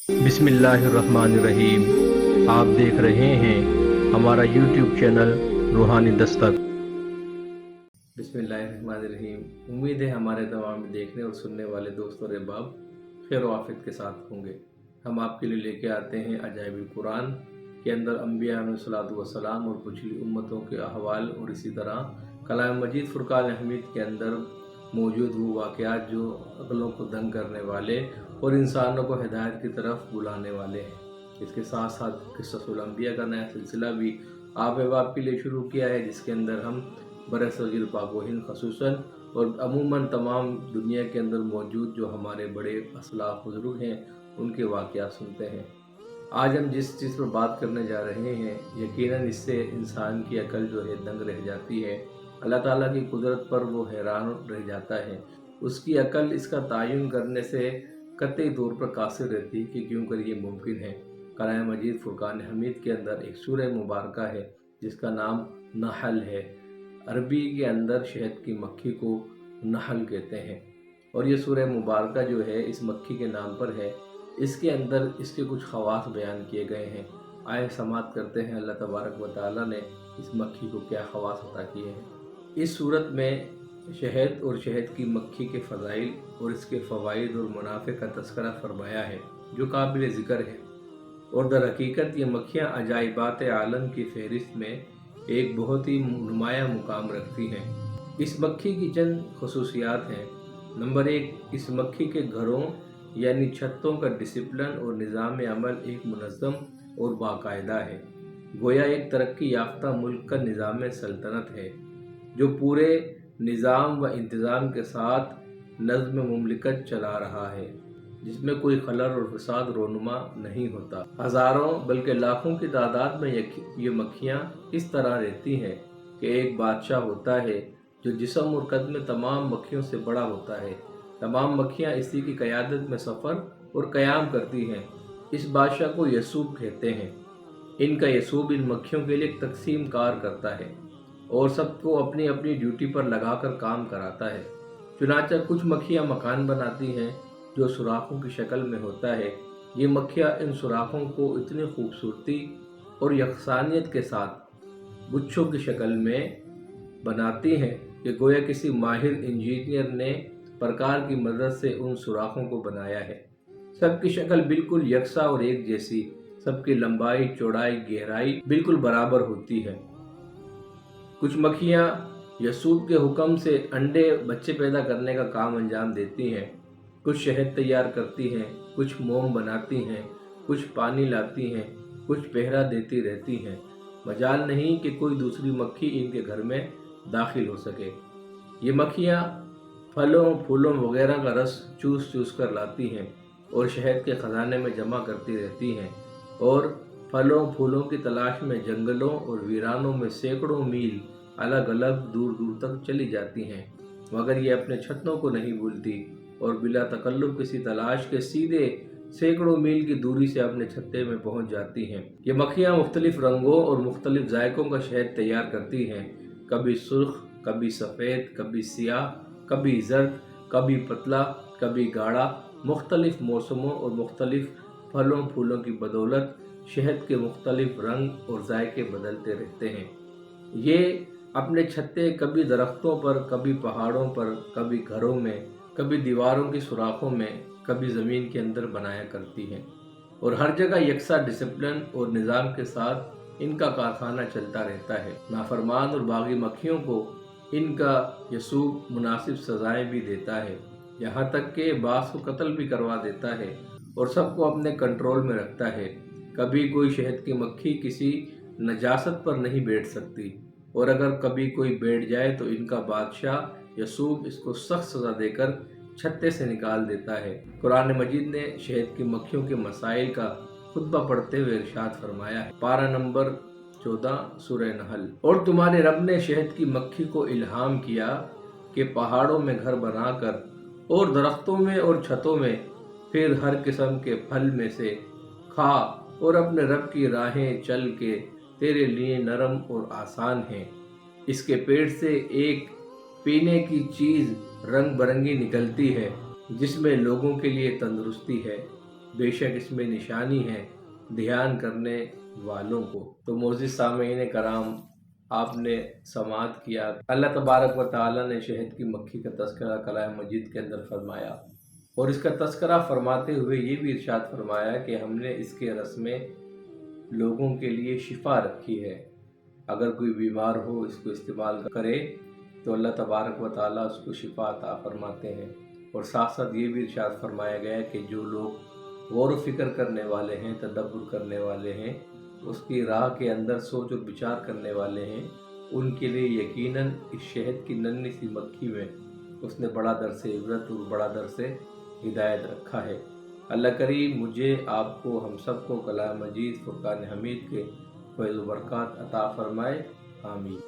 बिस्मिल्लाहिर्रहमानिर्रहीम। आप देख रहे हैं हमारा यूट्यूब चैनल रूहानी दस्तक। बिस्मिल्लाहिर्रहमानिर्रहीम। उम्मीद है हमारे तमाम देखने और सुनने वाले दोस्त और अहबाब खैर वाफियत के साथ होंगे। हम आपके लिए लेके आते हैं अजाइब कुरान के अंदर अम्बिया अलैहिस्सलाम और पिछली उम्मतों के अहवाल और इसी तरह कलाम मजीद फुरकान हमीद के अंदर मौजूद वो वाक़यात जो अक़लों को दंग करने वाले और इंसानों को हिदायत की तरफ बुलाने वाले हैं। इसके साथ साथ क़िस्सतुल अंबिया का नया सिलसिला भी आप अहबाब के लिए शुरू किया है, जिसके अंदर हम बरसगीर पाक व हिंद ख़ुसूसन और अमूमन तमाम दुनिया के अंदर मौजूद जो हमारे बड़े असलाफ़ बुज़ुर्ग हैं उनके वाक़यात सुनते हैं। आज हम जिस चीज़ पर बात करने जा रहे हैं, यकीनन इससे इंसान की अकल जो है दंग रह जाती है। अल्लाह ताला की कुदरत पर वो हैरान रह जाता है। उसकी अकल इसका तयन करने से कतई तौर पर कासिर रहती है कि क्यों कर ये मुमकिन है। कलाम मजीद फुरकान हमीद के अंदर एक सूरह मुबारक है जिसका नाम नहल है। अरबी के अंदर शहद की मक्खी को नहल कहते हैं और ये सूरह मुबारक जो है इस मक्खी के नाम पर है। इसके अंदर इसके कुछ ख़वास बयान किए गए हैं। आए समात करते हैं अल्लाह तबारक व तआला ने इस मक्खी को क्या ख़वास अता किए हैं। इस सूरत में शहद और शहद की मक्खी के फ़ज़ाइल और इसके फ़वाइद और मुनाफ़े का तज़किरा फरमाया है जो काबिल ज़िक्र है। और दर हकीकत ये मक्खियाँ अजाइबात आलम की फ़हरिस्त में एक बहुत ही नुमाया मुकाम रखती हैं। इस मक्खी की चंद खसूसियात हैं। नंबर 1, इस मक्खी के घरों यानी छतों का डिसिप्लिन और निज़ाम अमल एक मुनज़्ज़म और बाकायदा है। गोया एक तरक्की याफ्ता मुल्क का निज़ाम सल्तनत है जो पूरे निज़ाम व इंतज़ाम के साथ नज़्म मुमलिकत चला रहा है, जिसमें कोई खलल और फसाद रोनुमा नहीं होता। हज़ारों बल्कि लाखों की तादाद में ये मक्खियाँ इस तरह रहती हैं कि एक बादशाह होता है जो जिस्म और कद में तमाम मक्खियों से बड़ा होता है। तमाम मक्खियाँ इसी की क़यादत में सफ़र और क़याम करती हैं। इस बादशाह को यसूब कहते हैं। इनका यसूब इन मक्खियों के लिए एक तकसीम कार करता है और सबको अपनी अपनी ड्यूटी पर लगाकर काम कराता है। चुनांचे कुछ मक्खियाँ मकान बनाती हैं जो सुराखों की शक्ल में होता है। ये मक्खियाँ इन सुराखों को इतनी खूबसूरती और यकसानियत के साथ गुच्छों की शक्ल में बनाती हैं कि गोया किसी माहिर इंजीनियर ने प्रकार की मदद से उन सुराखों को बनाया है। सबकी शक्ल बिल्कुल यकसा और एक जैसी, सबकी लंबाई चौड़ाई गहराई बिल्कुल बराबर होती है। कुछ मक्खियाँ यसूब के हुक्म से अंडे बच्चे पैदा करने का काम अंजाम देती हैं। कुछ शहद तैयार करती हैं, कुछ मोम बनाती हैं, कुछ पानी लाती हैं, कुछ पहरा देती रहती हैं। मजाल नहीं कि कोई दूसरी मक्खी इनके घर में दाखिल हो सके। ये मक्खियाँ फलों फूलों वगैरह का रस चूस चूस कर लाती हैं और शहद के ख़जाने में जमा करती रहती हैं और फलों फूलों की तलाश में जंगलों और वीरानों में सैकड़ों मील अलग अलग दूर दूर तक चली जाती हैं, मगर ये अपने छत्तों को नहीं भूलती और बिला तकल्लुफ़ किसी तलाश के सीधे सैकड़ों मील की दूरी से अपने छत्ते में पहुंच जाती हैं। ये मक्खियाँ मुख्तलिफ रंगों और मुख्तलिफ जायकों का शहद तैयार करती हैं, कभी सुर्ख, कभी सफ़ेद, कभी सियाह, कभी जर्द, कभी पतला, कभी गाढ़ा। मुख्तलिफ मौसमों और मुख्तलिफ फलों फूलों की बदौलत शहद के मुख्तलिफ रंग और जायके बदलते रहते हैं। ये अपने छत्ते कभी दरख्तों पर, कभी पहाड़ों पर, कभी घरों में, कभी दीवारों की सुराखों में, कभी ज़मीन के अंदर बनाया करती हैं और हर जगह यकसा डिसिप्लिन और निज़ाम के साथ इनका कारखाना चलता रहता है। नाफरमान और बागी मक्खियों को इनका यसूब मुनासिब सज़ाएँ भी देता है, यहाँ तक कि बास को कत्ल भी करवा देता है और सबको अपने कंट्रोल में रखता है। कभी कोई शहद की मक्खी किसी नजासत पर नहीं बैठ सकती और अगर कभी कोई बैठ जाए तो इनका बादशाह यसूब इसको सख्त सज़ा देकर छत्ते से निकाल देता है। कुरान मजीद ने शहद की मक्खियों के मसाइल का खुतबा पढ़ते हुए इरशाद फरमाया है, पारा नंबर 14 सूरह नहल। और तुम्हारे रब ने शहद की मक्खी को इल्हाम किया कि पहाड़ों में घर बनाकर और दरख्तों में और छतों में फिर हर किस्म के फल में से खा और अपने रब की राहें चल के तेरे लिए नरम और आसान हैं। इसके पेट से एक पीने की चीज़ रंग बरंगी निकलती है जिसमें लोगों के लिए तंदुरुस्ती है बेशक इसमें निशानी है ध्यान करने वालों को। तो मोअज़्ज़िज़ सामीईन कराम, आपने समाअत किया। अल्लाह तबारक व तआला ने शहद की मक्खी का तज़किरा कलाम मजीद के अंदर फरमाया, और इसका तज़किरा फरमाते हुए ये भी इरशाद फरमाया कि हमने इसके रस में लोगों के लिए शिफा रखी है। अगर कोई बीमार हो इसको इस्तेमाल करे तो अल्लाह तबारक व तआला उसको शिफा अता फरमाते हैं। और साथ साथ ये भी इरशाद फरमाया गया है कि जो लोग गौर व फिक्र करने वाले हैं, तदब्बुर करने वाले हैं, उसकी राह के अंदर सोच और विचार करने वाले हैं, उनके लिए यकीनन इस शहद की नन्ही सी मक्खी में उसने बड़ा दरस इबरत और बड़ा दरस हिदायत रखा है। अल्लाह करीम मुझे, आपको, हम सबको कलाम मजीद फुरकान हमीद के फैज़ व बरक़ात अता फरमाए। आमीन।